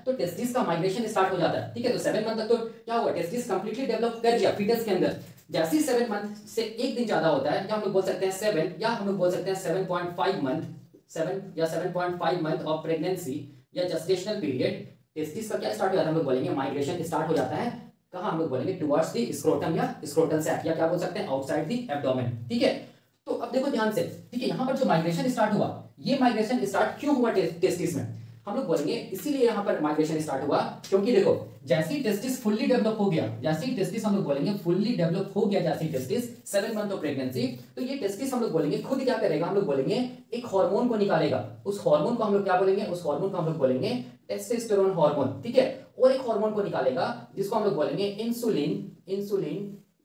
तो टेस्टिस का migration start हो जाता है। ठीक है, तो 7 मंथ तक तो क्या हुआ, टेस्टिस कंप्लीटली डेवलप कर दिया फीटस के अंदर। जैसे ही 7 मंथ से एक दिन ज्यादा होता है, या हम लोग बोल सकते हैं 7, या हम लोग बोल सकते हैं 7.5 मंथ, 7 या 7.5 मंथ ऑफ प्रेगनेंसी या जेस्टेशनल पीरियड, टेस्टिस का क्या स्टार्ट हो जाता है, हम लोग बोलेंगे माइग्रेशन स्टार्ट हो जाता है। कहां, हम लोग बोलेंगे टुवर्ड्स द स्क्रोटम या स्क्रोटल सैक, या क्या बोल सकते हैं आउटसाइड द एब्डोमेन। ठीक है, तो अब देखो ध्यान से, ठीक है, यहां पर जो माइग्रेशन स्टार्ट हुआ, ये माइग्रेशन स्टार्ट क्यों हुआ टेस्टिस में, हम लोग बोलेंगे इसीलिए यहां पर माइग्रेशन स्टार्ट हुआ क्योंकि देखो जैसे ही टेस्टिस फुल्ली डेवलप हो गया, जैसे ही टेस्टिस हम लोग बोलेंगे फुल्ली डेवलप हो गया, जैसे ही टेस्टिस 7 मंथ ऑफ प्रेगनेंसी, तो ये टेस्टिस हम लोग बोलेंगे खुद क्या करेगा, हम लोग बोलेंगे एक हार्मोन को निकालेगा। उस हार्मोन को हम लोग क्या बोलेंगे, उस हार्मोन को हम लोग बोलेंगे टेस्टोस्टेरोन हार्मोन। ठीक है, और एक हार्मोन को निकालेगा जिसको हम लोग बोलेंगे इंसुलिन,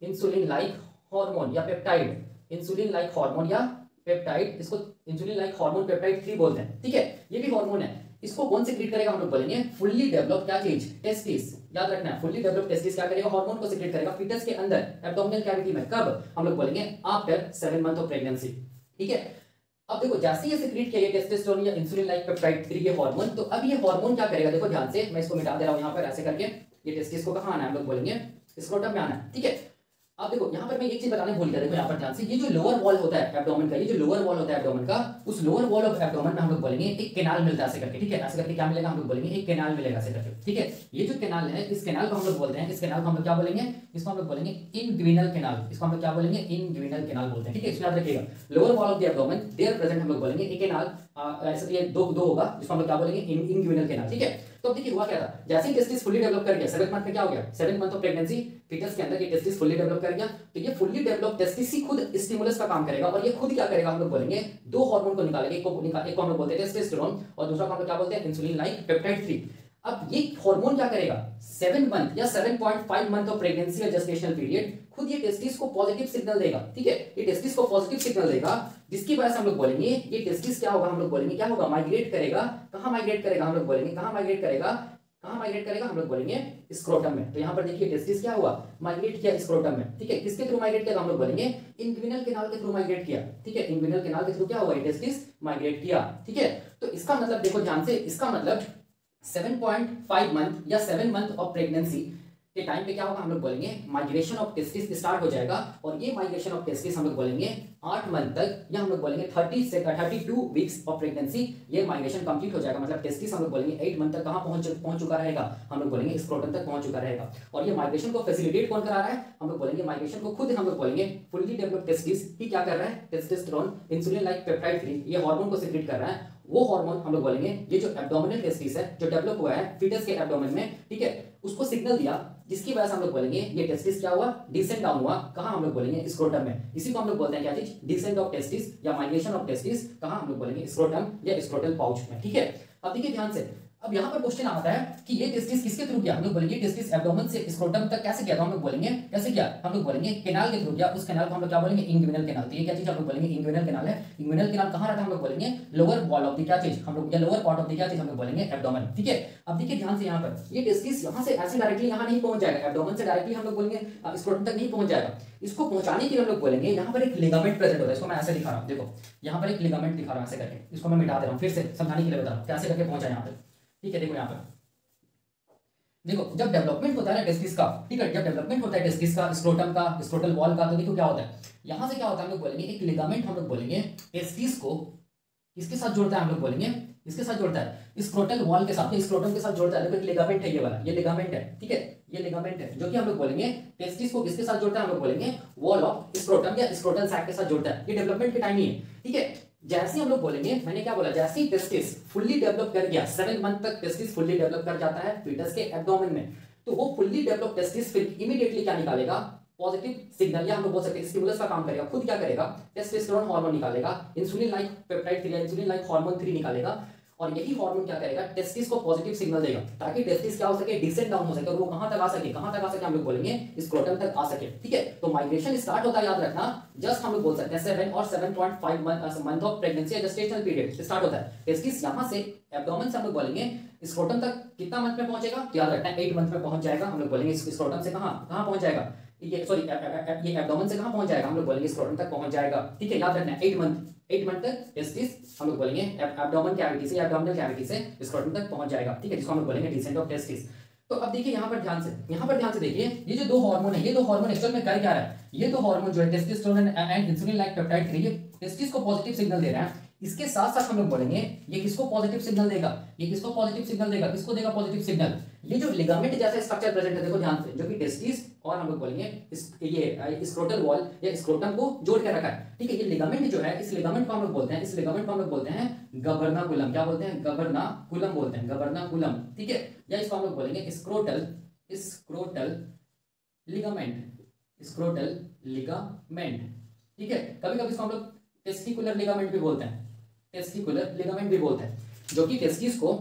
इंसुलिन लाइक हार्मोन या पेप्टाइड, इंसुलिन लाइक हार्मोन या पेप्टाइड, इसको इंसुलिन लाइक हार्मोन पेप्टाइड 3 बोलते हैं। ठीक है, ये भी हार्मोन है। इसको कौन सिक्रीट करेगा, हम लोग बोलेंगे फुल्ली डेवलप क्या चीज, टेस्टिस। याद रखना है, फुल्ली डेवलप टेस्टिस क्या करेगा, हार्मोन को सिक्रीट करेगा फीटस के अंदर एब्डोमिनल कैविटी में। कब, हम लोग बोलेंगे आफ्टर 7 मंथ ऑफ प्रेगनेंसी। ठीक है, अब देखो जैसे ये सिक्रीट किया टेस्टोस्टेरोन या इंसुलिन लाइक पेप्टाइड 3 ये हार्मोन, तो अब ये हार्मोन क्या करेगा, देखो ध्यान से, मैं इसको मिटा दे रहा हूं यहां पर ऐसे करके। ये टेस्टिस को कहां आना है, हम लोग बोलेंगे स्क्रोटम में आना है। ठीक है, अब देखो यहां पर मैं एक चीज बताने भूल गया, देखो यहां पर ध्यान से, ये जो लोअर वॉल होता है एब्डोमेन का, ये जो लोअर वॉल होता है एब्डोमेन का, उस लोअर वॉल ऑफ एब्डोमेन में हम लोग बोलेंगे एक कैनाल मिलता है ऐसे करके। ठीक है, ऐसे करके क्या मिलेगा, हम लोग बोलेंगे एक कैनाल मिलेगा ऐसे करके। ठीक है, ये जो कैनाल है, इस कैनाल को हम लोग बोलते हैं, इस कैनाल को हम लोग क्या बोलेंगे, इसको हम लोग बोलेंगे इनग्विनल कैनाल, इसको हम लोग क्या बोलेंगे, इनग्विनल कैनाल बोलते हैं। ठीक है, इसको याद रखिएगा, lower wall of the abdomen there present हम लोग बोलेंगे एक कैनाल, ऐसे ये दो होगा जिसको हम लोग क्या बोलेंगे इनग्विनल कैनाल। ठीक है, तो अब देखिए हुआ क्या था, जैसे ही टेस्टिस फुल्ली डेवलप कर गया 7 मंथ में, क्या हो गया, 7 मंथ ऑफ प्रेगनेंसी फीटस के अंदर ये टेस्टिस फुल्ली डेवलप कर गया, तो ये फुल्ली डेवलप टेस्टिस ही खुद स्टिमुलस का काम करेगा, और ये खुद क्या करेगा, हम लोग बोलेंगे 2 हार्मोन को निकालेगा, एक को हम लोग बोलते हैं टेस्टोस्टेरोन और दूसरा को हम लोग क्या बोलते हैं इंसुलिन लाइक पेप्टाइड 3। अब ये हार्मोन क्या करेगा, 7 मंथ या 7.5 मंथ ऑफ प्रेगनेंसी या जेस्टेशनल पीरियड खुद ये टेस्टिस को पॉजिटिव सिग्नल देगा। ठीक है, ये टेस्टिस को पॉजिटिव सिग्नल देगा, जिसकी वजह से हम लोग बोलेंगे ये टेस्टिस क्या होगा, हम लोग बोलेंगे क्या होगा, माइग्रेट करेगा। कहां माइग्रेट करेगा, हम लोग बोलेंगे कहां माइग्रेट करेगा, कहां माइग्रेट करेगा, हम लोग बोलेंगे स्क्रोटम में। तो यहां पर देखिए टेस्टिस क्या हुआ, माइग्रेट किया स्क्रोटम में। ठीक है, किसके थ्रू माइग्रेट किया, हम लोग बोलेंगे इनग्विनल कैनाल के थ्रू माइग्रेट किया। ठीक है, इनग्विनल कैनाल के थ्रू क्या हुआ, टेस्टिस माइग्रेट किया। ठीक है, तो इसका मतलब देखो ध्यान से, इसका मतलब 7.5 मंथ या 7 मंथ ऑफ प्रेगनेंसी के टाइम पे क्या होगा, हम लोग बोलेंगे माइग्रेशन ऑफ टेस्टिस स्टार्ट हो जाएगा, और ये माइग्रेशन ऑफ टेस्टिस हम लोग बोलेंगे 8 मंथ तक, या हम लोग बोलेंगे 32 वीक्स ऑफ प्रेगनेंसी ये माइग्रेशन कंप्लीट हो जाएगा। मतलब टेस्टिस हम लोग बोलेंगे 8 मंथ तक कहां पहुंच चुका रहेगा, हम लोग बोलेंगे स्क्रोटम तक पहुंच चुका रहेगा। और ये माइग्रेशन को फैसिलिटेट कौन करा रहा है, हम लोग बोलेंगे माइग्रेशन को खुद हम लोग बोलेंगे फुल्ली डेवलप्ड टेस्टिस ही क्या कर रहा है, टेस्टोस्टेरोन इंसुलिन लाइक पेप्टाइड 3 ये हार्मोन को सिक्रीट कर रहा है। वो हार्मोन हम लोग बोलेंगे ये जो एब्डोमिनल टेस्टिस है जो डेवलप हुआ है फीटस के एब्डोमेन में, ठीक है, उसको सिग्नल दिया, जिसकी वजह से हम लोग बोलेंगे ये टेस्टिस क्या हुआ, डिसेंट डाउन हुआ। कहां, हम लोग बोलेंगे स्क्रोटम में। इसी को हम लोग बोलते हैं क्या चीज, डिसेंट ऑफ टेस्टिस या माइग्रेशन ऑफ टेस्टिस। कहां, हम लोग बोलेंगे स्क्रोटम या स्क्रोटल पाउच में। ठीक है, अब देखिए ध्यान से, अब यहां पर क्वेश्चन आता है कि ये टेस्टिस किसके थ्रू किया, हम लोग बोलेंगे टेस्टिस एब्डोमेन से स्क्रोटम तक कैसे किया, तो हम लोग बोलेंगे कैसे किया, हम लोग बोलेंगे कैनाल के थ्रू किया। उस कैनाल को हम लोग क्या बोलेंगे, इंग्विनल कैनाल। तो ये क्या चीज हम लोग बोलेंगे, इंग्विनल कैनाल है। इंग्विनल कैनाल कहां रहता है, हम लोग बोलेंगे लोअर वॉल ऑफ द क्या चीज, हम लोग या लोअर पार्ट ऑफ द क्या चीज, हम लोग बोलेंगे एब्डोमेन। ठीक है, अब देखिए ध्यान से, यहां पर ये टेस्टिस यहां से ऐसे डायरेक्टली यहां नहीं पहुंच जाएगा, एब्डोमेन से डायरेक्टली हम लोग बोलेंगे स्क्रोटम तक नहीं पहुंच जाएगा। इसको पहुंचाने के लिए हम लोग बोलेंगे यहां पर एक लिगामेंट प्रेजेंट होता है। इसको मैं ऐसे दिखा रहा हूं, देखो यहां पर एक लिगामेंट दिखा रहा हूं ऐसे करके, इसको मैं मिटा दे रहा हूं, फिर से समझाने के लिए बता रहा हूं कैसे करके पहुंचा यहां पे। ठीक है, देखो यहां पर देखो जब डेवलपमेंट होता है ना टेस्टिस का, ठीक है, जब डेवलपमेंट होता है टेस्टिस का, स्क्रोटम का, स्क्रोटल वॉल का, तो देखो क्या होता है, यहां से क्या होता है, हम लोग बोलेंगे एक लिगामेंट हम लोग बोलेंगे टेस्टिस को किसके साथ जोड़ता है, हम लोग बोलेंगे इसके साथ जोड़ता है स्क्रोटल वॉल के साथ, स्क्रोटम के साथ जोड़ता है। देखो एक लिगामेंट है, ये वाला ये लिगामेंट है। ठीक है, ये लिगामेंट है जो कि हम लोग बोलेंगे टेस्टिस को किसके साथ जोड़ता है, हम लोग बोलेंगे वॉल ऑफ स्क्रोटम या स्क्रोटल सैक के साथ जोड़ता है। ये डेवलपमेंट के टाइम ही है। ठीक है, जैसे हम लोग बोलेंगे, मैंने क्या बोला, जैसे ही टेस्टिस फुल्ली डेवलप कर गया, 7 मंथ तक टेस्टिस फुल्ली डेवलप कर जाता है फीटस के एब्डोमेन में, तो वो फुल्ली डेवलप टेस्टिस फिर इमीडिएटली क्या निकालेगा, पॉजिटिव सिग्नल या हम लोग बोल सकते हैं स्टिमुलस का काम करेगा। खुद क्या करेगा, टेस्टोस्टेरोन हार्मोन निकालेगा, insulin like peptide 3 insulin like hormone 3 निकालेगा, और यही हार्मोन क्या करेगा, टेस्टिस को पॉजिटिव सिग्नल देगा, ताकि टेस्टिस क्या हो सके, डिसेंट डाउन हो सके, और वो कहां तक आ सके, कहां तक आ सके, हम लोग बोलेंगे स्क्रोटम तक आ सके। ठीक है, तो माइग्रेशन स्टार्ट होता है, याद रखना, जस्ट हम लोग बोल सकते हैं 7 और 7.5 मंथ ऑफ प्रेगनेंसी या जेस्टेशनल पीरियड स्टार्ट होता है। टेस्टिस यहां से एब्डोमेन से हम लोग बोलेंगे स्क्रोटम तक कितना मंथ में पहुंचेगा, याद रखना 8 मंथ में पहुंच जाएगा। हम लोग बोलेंगे स्क्रोटम से कहां पहुंच जाएगा, ये सॉरी ये एब्डोमेन से कहाँ पहुंच जाएगा, हम लोग बोलेंगे स्क्रोटम तक पहुंच जाएगा। ठीक है, याद रखना 8 मंथ तक टेस्टिस हम लोग बोलेंगे एब्डोमेन कैविटी से, एब्डोमिनल कैविटी से स्क्रोटम तक पहुंच जाएगा। ठीक है, जिसको हम लोग बोलेंगे डिसेंट ऑफ टेस्टिस। तो अब देखिए यहाँ पर ध्यान से देखिए, ये जो दो हार्मोन है, ये दो हार्मोन एक्चुअल में कर क्या रहा है, ये दो हार्मोन जो है testosterone and insulin like peptide 3, ये टेस्टिस को पॉजिटिव सिग्नल दे रहा है। इसके साथ साथ हम लोग बोलेंगे ये किसको पॉजिटिव सिग्नल देगा, ये किसको पॉजिटिव सिग्नल देगा, किसको देगा पॉजिटिव सिग्नल, ये जो लिगामेंट जैसा स्ट्रक्चर प्रेजेंट है, देखो ध्यान से, जो कि टेस्टिस और हम लोग बोलेंगे ये स्क्रोटल वॉल या स्क्रोटम को जोड़ के रखा है। ठीक है, ये लिगामेंट जो है, इस लिगामेंट को हम लोग बोलते हैं, इस लिगामेंट को हम लोग बोलते हैं गबर्नाकुलम। क्या बोलते हैं, गबर्नाकुलम बोलते हैं, गबर्नाकुलम। ठीक है, या इसको हम लोग बोलेंगे स्क्रोटल लिगामेंट, स्क्रोटल लिगामेंट। ठीक है, कभी कभी इसको हम लोग टेस्टिकुलर लिगामेंट भी बोलते हैं, टेस्टिकुलर लिगामेंट भी बोलते हैं, जो कि टेस्टिस को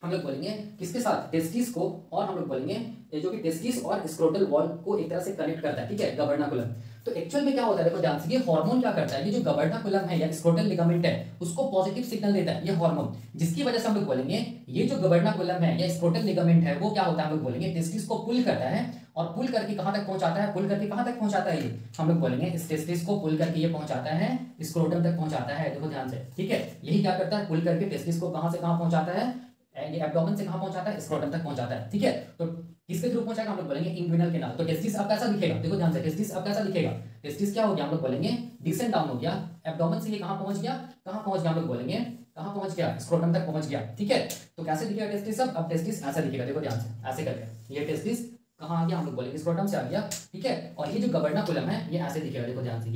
हम लोग बोलेंगे किसके साथ, टेस्टिस को, और हम लोग बोलेंगे जो कि टेस्टिस और स्क्रोटल वॉल को एक तरह से कनेक्ट करता है। ठीक है, गबर्नाकुलम। तो एक्चुअल में क्या होता है, देखो ध्यान से, ये हार्मोन क्या करता है, ये जो गबर्नाकुलम है या स्क्रोटल लिगामेंट है, उसको पॉजिटिव सिग्नल देता है ये हार्मोन, जिसकी वजह से हम लोग बोलेंगे ये जो गबर्नाकुलम है या स्क्रोटल लिगामेंट है, वो क्या होता है, हम लोग बोलेंगे टेस्टिस को पुल करता है, और पुल करके कहां तक पहुंचाता है, पुल करके कहां तक पहुंचाता है, ये हम लोग बोलेंगे इस टेस्टिस को पुल करके ये पहुंचाता है स्क्रोटम तक पहुंचाता है। देखो ध्यान से, ठीक है, यही क्या करता है, पुल करके टेस्टिस को कहां से कहां पहुंचाता है, ये एब्डोमेन से कहां पहुंचाता है, स्क्रोटम तक पहुंचाता है। ठीक है, तो किसके थ्रू पहुंचाएगा, हम लोग बोलेंगे इंग्विनल कैनाल। तो टेस्टिस अब कैसा दिखेगा, देखो ध्यान से, टेस्टिस अब कैसा दिखेगा, टेस्टिस क्या हो गया, हम लोग बोलेंगे डिसेंड डाउन हो गया, एब्डोमेन से ये कहां पहुंच गया, कहां पहुंच गया, हम लोग बोलेंगे कहां पहुंच गया, स्क्रोटम तक पहुंच गया। ठीक है, तो कैसे दिखेगा टेस्टिस, अब टेस्टिस ऐसा दिखेगा, देखो ध्यान से, ऐसे करके ये टेस्टिस कहां आ गया, हम लोग बोलेंगे स्क्रोटम से आ गया। ठीक है, और ये जो गबर्नाकुलम है ये ऐसे दिखेगा, देखो ध्यान से,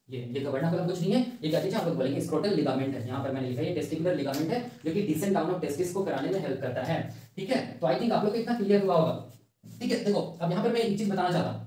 ये गबर्नाकुलम कुछ नहीं है, ये क्या चीज है, हम लोग बोलेंगे स्क्रोटल लिगामेंट है। यहाँ पर मैंने लिखा है ये टेस्टिकुलर लिगामेंट है, जो कि डिसेंट डाउन ऑफ टेस्टिस को कराने में हेल्प करता है। ठीक है, तो आई थिंक आप लोग को इतना क्लियर हुआ होगा। ठीक है, देखो अब यहाँ पर मैं एक चीज बताना चाहता हूँ,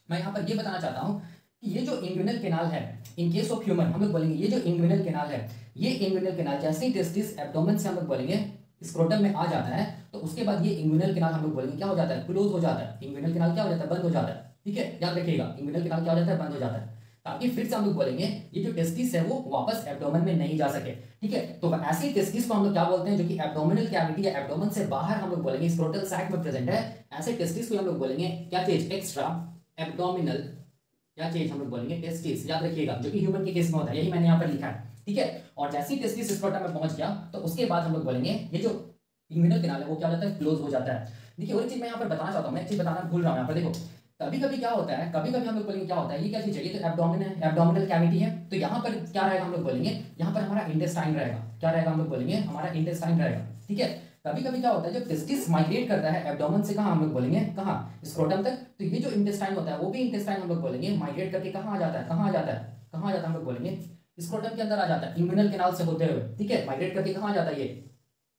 मैं यहाँ पर ये बताना चाहता हूँ कि ये जो इंग्विनल कैनाल है, इन केस ऑफ ह्यूमन हम लोग बोलेंगे ये जो इंग्विनल कैनाल है, ये इंग्विनल कैनाल जैसे ही टेस्टिस एब्डोमेन से हम लोग बोलेंगे स्क्रोटम में आ जाता है, तो उसके बाद ये इंग्विनल कैनाल हम लोग बोलेंगे क्या हो जाता है, क्लोज हो जाता है। इंग्विनल कैनाल क्या हो जाता है, बंद हो जाता है। ठीक है, याद रखिएगा, इंग्विनल कैनाल क्या हो जाता है, बंद हो जाता है, ताकि फिर से हम लोग बोलेंगे ये जो टेस्टिस है वो वापस एब्डोमेन में नहीं जा सके। ठीक है, तो ऐसे टेस्टिस को हम लोग क्या बोलते हैं, जो कि एब्डोमिनल कैविटी या एब्डोमेन से बाहर हम लोग बोलेंगे स्क्रोटल सैक में प्रेजेंट है, ऐसे टेस्टिस को हम लोग बोलेंगे क्या चीज, एक्स्ट्रा एब्डोमिनल क्या चीज, हम लोग बोलेंगे टेस्टिस। याद रखिएगा, जो कि ह्यूमन के केस में होता है, यही मैंने यहाँ पर लिखा है। ठीक है, और जैसे ही टेस्टिस स्क्रोटम में पहुंच गया, तो उसके बाद हम लोग बोलेंगे ये जो इंग्विनल कैनाल है वो क्या हो जाता है, क्लोज हो जाता है। देखिए, और एक चीज मैं यहाँ पर बताना चाहता हूँ, मैं एक चीज बताना भूल रहा हूँ यहाँ पर, देखो कभी कभी क्या होता है, कभी कभी हम लोग बोलेंगे क्या होता है, ये क्या चीज है, ये तो एब्डोमेन है, एब्डोमिनल कैविटी है, तो यहाँ पर क्या रहेगा, हम लोग बोलेंगे यहाँ पर हमारा इंटेस्टाइन रहेगा। क्या रहेगा, हम लोग बोलेंगे हमारा इंटेस्टाइन रहेगा। ठीक है, कभी कभी क्या होता है, जब टेस्टिस माइग्रेट करता है एब्डोमेन से कहाँ, हम लोग बोलेंगे कहाँ, स्क्रोटम तक, तो ये जो इंटेस्टाइन होता है वो भी इंटेस्टाइन हम लोग बोलेंगे माइग्रेट करके कहाँ आ जाता है, कहाँ आ जाता है, कहाँ आ जाता है, हम लोग बोलेंगे स्क्रोटम के अंदर आ जाता है, इंग्विनल कैनाल से होते हुए। ठीक है, माइग्रेट करके कहाँ आ जाता है, ये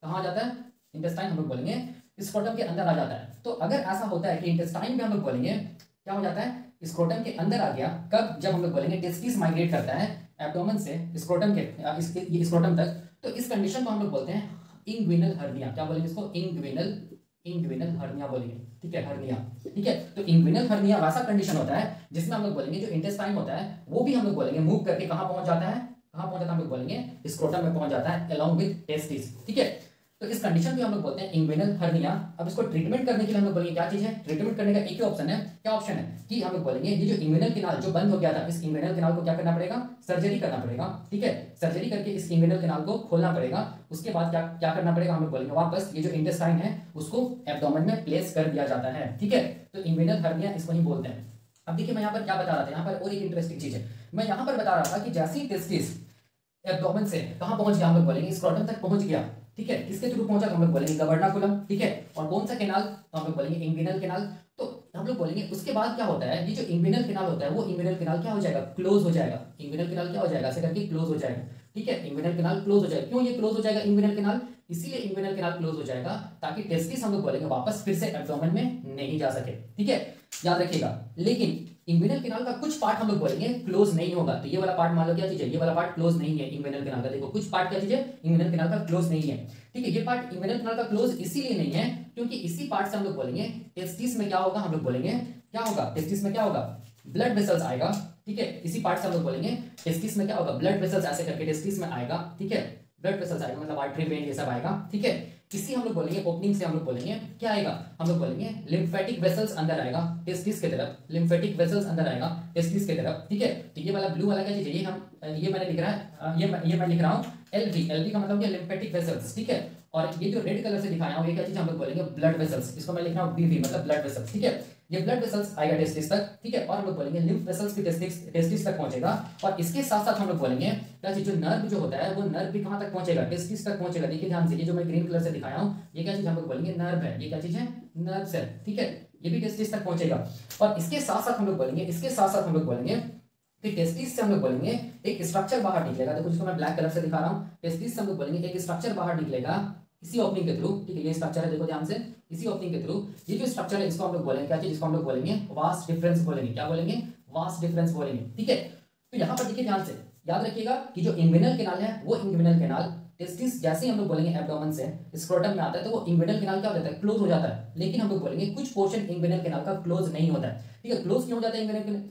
कहाँ आ जाता है, इंटेस्टाइन हम लोग बोलेंगे स्क्रोटम के अंदर आ जाता है। तो अगर ऐसा होता है कि इंटेस्टाइन में हम लोग बोलेंगे क्या हो जाता है, स्क्रोटम के अंदर आ गया, कब, जब हम लोग बोलेंगे टेस्टिस माइग्रेट करता है एब्डोमेन से स्क्रोटम के स्क्रोटम तक, तो इस कंडीशन को हम लोग बोलते हैं इंग्विनल हर्निया। क्या बोलेंगे इसको, इंग्विनल हर्निया बोलेंगे। ठीक है, हर्निया। ठीक है, तो इंग्विनल हर्निया वैसा कंडीशन होता है जिसमें हम लोग बोलेंगे जो इंटेस्टाइन होता है वो भी हम लोग बोलेंगे मूव करके कहाँ पहुंच जाता है, कहाँ पहुंच जाता है, हम लोग बोलेंगे स्क्रोटम में पहुंच जाता है अलोंग विद टेस्टिस। ठीक है, तो इस कंडीशन भी हम लोग बोलते हैं इंग्विनल हर्निया। अब इसको ट्रीटमेंट करने के लिए हम लोग बोलेंगे क्या चीज है, ट्रीटमेंट करने का एक ही ऑप्शन है, क्या ऑप्शन है कि हम लोग बोलेंगे ये जो इंग्विनल कैनाल जो बंद हो गया था, इस इंग्विनल कैनाल को क्या करना पड़ेगा, सर्जरी करना पड़ेगा। ठीक है, सर्जरी करके इस इंग्विनल कैनाल को खोलना पड़ेगा। उसके बाद क्या क्या करना पड़ेगा, हम लोग बोलेंगे वापस ये जो इंटेस्टाइन है उसको एब्डोमेन में प्लेस कर दिया जाता है। ठीक है, तो इंग्विनल हर्निया इसको ही बोलते हैं। अब देखिए मैं यहाँ पर क्या बता रहा था, यहाँ पर और एक इंटरेस्टिंग चीज है, मैं यहाँ पर बता रहा था कि जैसे ही टेस्टिस एब्डोमेन से कहाँ पहुंच गया, हम लोग बोलेंगे स्क्रोटम तक पहुंच गया। ठीक है, किसके थ्रू पहुंचा, तो हम लोग बोलेंगे गबर्नाकुलम। ठीक है, और कौन सा कैनाल, तो हम लोग बोलेंगे इंग्विनल कैनाल। तो हम लोग बोलेंगे उसके बाद क्या होता है, ये जो इंग्विनल कैनाल होता है वो इंग्विनल कैनाल क्या हो जाएगा, क्लोज हो जाएगा। इंग्विनल कैनाल क्या हो जाएगा, ऐसे करके क्लोज हो जाएगा। ठीक है, इंग्विनल कैनाल क्लोज हो जाएगा। क्यों ये क्लोज हो जाएगा इंग्विनल कैनाल, इसीलिए इंग्विनल कैनाल क्लोज हो जाएगा ताकि टेस्टिस हम लोग बोलेंगे वापस फिर से एब्डोमेन में नहीं जा सके। ठीक है, याद रखिएगा। लेकिन इंग्विनल कैनाल का कुछ पार्ट हम लोग बोलेंगे क्लोज नहीं होगा, तो ये वाला पार्ट मान लो क्या चीज है, ये वाला पार्ट क्लोज नहीं है इंग्विनल कैनाल का। देखो कुछ पार्ट क्या चीज है, इंग्विनल कैनाल का क्लोज नहीं है। ठीक है, ये पार्ट इंग्विनल कैनाल का क्लोज इसीलिए नहीं है क्योंकि इसी पार्ट से हम लोग बोलेंगे टेस्टिस में क्या होगा, हम लोग बोलेंगे क्या होगा, टेस्टिस में क्या होगा, ब्लड वेसल्स आएगा। ठीक है, इसी पार्ट से हम लोग बोलेंगे टेस्टिस में क्या होगा, ब्लड वेसल्स ऐसे करके टेस्टिस में आएगा। ठीक है, ब्लड वेसल्स आएगा, मतलब आर्टरी वेन ये सब आएगा। ठीक है, इसी हम लोग बोलेंगे ओपनिंग से हम लोग बोलेंगे क्या आएगा, हम लोग बोलेंगे लिम्फेटिक वेसल्स अंदर आएगा टेस्टिस की तरफ, लिम्फेटिक वेसल्स अंदर आएगा टेस्टिस की तरफ, ठीक है। तो ये वाला ब्लू वाला क्या चीज है, ये मैंने लिख रहा है, ये मैं लिख रहा हूँ एलवी, एलवी का मतलब क्या, लिम्फेटिक वेसल्स, ठीक है। और ये जो रेड कलर से दिखाया हूँ ये क्या चीज हम लोग बोलेंगे ब्लड वेसल्स, इसको मैं लिख रहा हूँ बीवी मतलब ब्लड वेसल्स, ठीक है। ये ब्लड वेसल्स आएगा टेस्टिस तक, ठीक है। और हम लोग बोलेंगे लिम्फ वेसल्स भी टेस्टिस तक पहुंचेगा। और इसके साथ साथ हम लोग बोलेंगे क्या चीज, जो नर्व जो होता है वो नर्व भी कहां तक पहुंचेगा, टेस्टिस तक पहुंचेगा। देखिए ध्यान से, ये जो मैं ग्रीन कलर से दिखाया हूं ये क्या चीज हम लोग बोलेंगे नर्व है, ये क्या चीज है नर्व है, ठीक है। ये भी टेस्टिस तक पहुंचेगा। और इसके साथ साथ हम लोग बोलेंगे, इसके साथ साथ हम लोग बोलेंगे कि टेस्टिस से हम लोग बोलेंगे एक स्ट्रक्चर बाहर निकलेगा। देखो जिसको मैं ब्लैक कलर से दिखा रहा हूं, टेस्टिस से हम लोग बोलेंगे एक स्ट्रक्चर बाहर निकलेगा इसी ओपनिंग के थ्रू, ठीक है। ये स्ट्रक्चर है, देखो ध्यान से, इसी ओपनिंग के थ्रू ये जो स्ट्रक्चर है इसको हम लोग बोलेंगे क्या चीज, इसको हम लोग बोलेंगे वास्ट डिफरेंस बोलेंगे, क्या बोलेंगे वास्ट डिफरेंस बोलेंगे, ठीक है। तो यहाँ पर देखिए ध्यान से याद रखिएगा कि जो इंग्विनल कैनाल है वो इंग्विनल कैनाल टेस्टिस जैसे ही हम लोग बोलेंगे एब्डोमेन से स्क्रोटम में आता है तो वो इंग्विनल कैनाल क्या हो जाता है, क्लोज हो जाता है। लेकिन हम लोग बोलेंगे कुछ पोर्शन इंग्विनल कैनाल का क्लोज नहीं होता है, ठीक है। क्लोज क्यों हो जाता है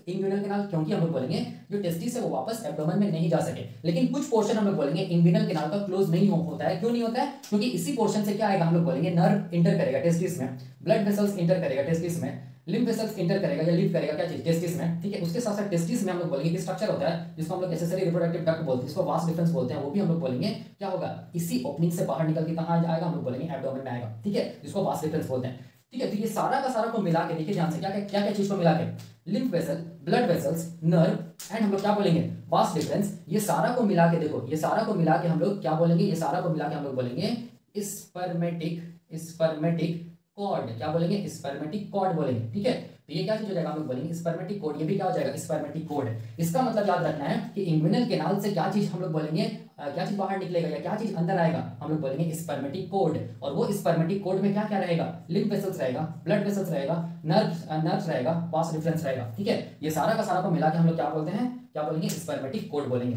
इंग्विनल कैनाल, क्योंकि हम लोग बोलेंगे जो टेस्टिस है वो वापस एब्डोमेन में नहीं जा सके। लेकिन कुछ पोर्शन हम लोग बोलेंगे इंग्विनल कैनाल का क्लोज नहीं होता है। क्यों नहीं होता है, क्योंकि इसी पोर्शन से क्या आएगा, हम लोग बोलेंगे नर्व इंटर करेगा टेस्टिस में, ब्लड वेसल्स इंटर करेगा टेस्टिस में, लिम्फ वेसल्स इंटर करेगा या लिव करेगा क्या चीज टेस्टिस में, ठीक है। उसके साथ साथ टेस्टिस में हम लोग बोलेंगे कि स्ट्रक्चर होता है जिसको हम लोग एक्सेसरी रिप्रोडक्टिव डक्ट बोलते हैं, इसको वास्ट डिफरेंस बोलते हैं, वो भी हम लोग बोलेंगे क्या होगा, इसी ओपनिंग से बाहर निकल के कहां आएगा, हम लोग बोलेंगे एब्डोमेन में आएगा, ठीक है। इसको वास्ट डिफरेंस बोलते हैं, ठीक है। तो ये सारा का सारा को मिला के देखिए ध्यान से क्या क्या क्या चीज को मिला के, lymph vessel, blood vessels, nerve and हम लोग क्या बोलेंगे वास्ट डिफरेंस, ये सारा को मिला के देखो, ये सारा को मिला के हम लोग क्या बोलेंगे, ये सारा को मिला के हम लोग बोलेंगे स्पर्मेटिक कॉर्ड, क्या बोलेंगे स्पर्मेटिक कॉर्ड बोलेंगे, ठीक है। तो ये क्या चीज हो जाएगा, हम लोग बोलेंगे स्पर्मेटिक कोड, ये भी क्या हो जाएगा स्पर्मेटिक कोड। इसका मतलब याद रखना है कि इंग्विनल कैनाल से क्या चीज हम लोग बोलेंगे, क्या चीज बाहर निकलेगा या क्या चीज अंदर आएगा, हम लोग बोलेंगे स्पर्मेटिक कोड। और वो स्पर्मेटिक कोड में क्या क्या रहेगा, लिम्फ वेसल्स रहेगा, ब्लड वेसल्स रहेगा, नर्व्स रहेगा, वास्ट डिफरेंस रहेगा, ठीक है। ये सारा का सारा को मिला के हम लोग क्या बोलते हैं, क्या बोलेंगे स्पर्मेटिक कोड बोलेंगे,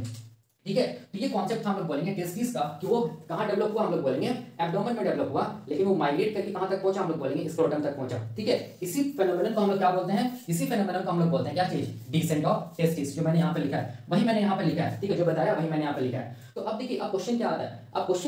ठीक है। तो ये कॉन्सेप्ट हम लोग बोलेंगे टेस्टिस का कि वो कहां डेवलप हुआ, हम लोग बोलेंगे एब्डोमेन में डेवलप हुआ, लेकिन वो माइग्रेट करके कहां तक पहुंचा, हम लोग बोलेंगे स्क्रोटम तक पहुंचा, ठीक है। इसी फेनोमेनन को हम लोग क्या बोलते हैं, इसी फेनोमेनन को हम लोग बोलते हैं क्या चीज, डिसेंट ऑफ टेस्टिस, जो मैंने यहां पे लिखा है वही मैंने यहां पे लिखा है, ठीक है। जो बताया वही मैंने यहां पे लिखा है। तो अब देखिए अब क्वेश्चन क्या आता है, अब क्वेश्चन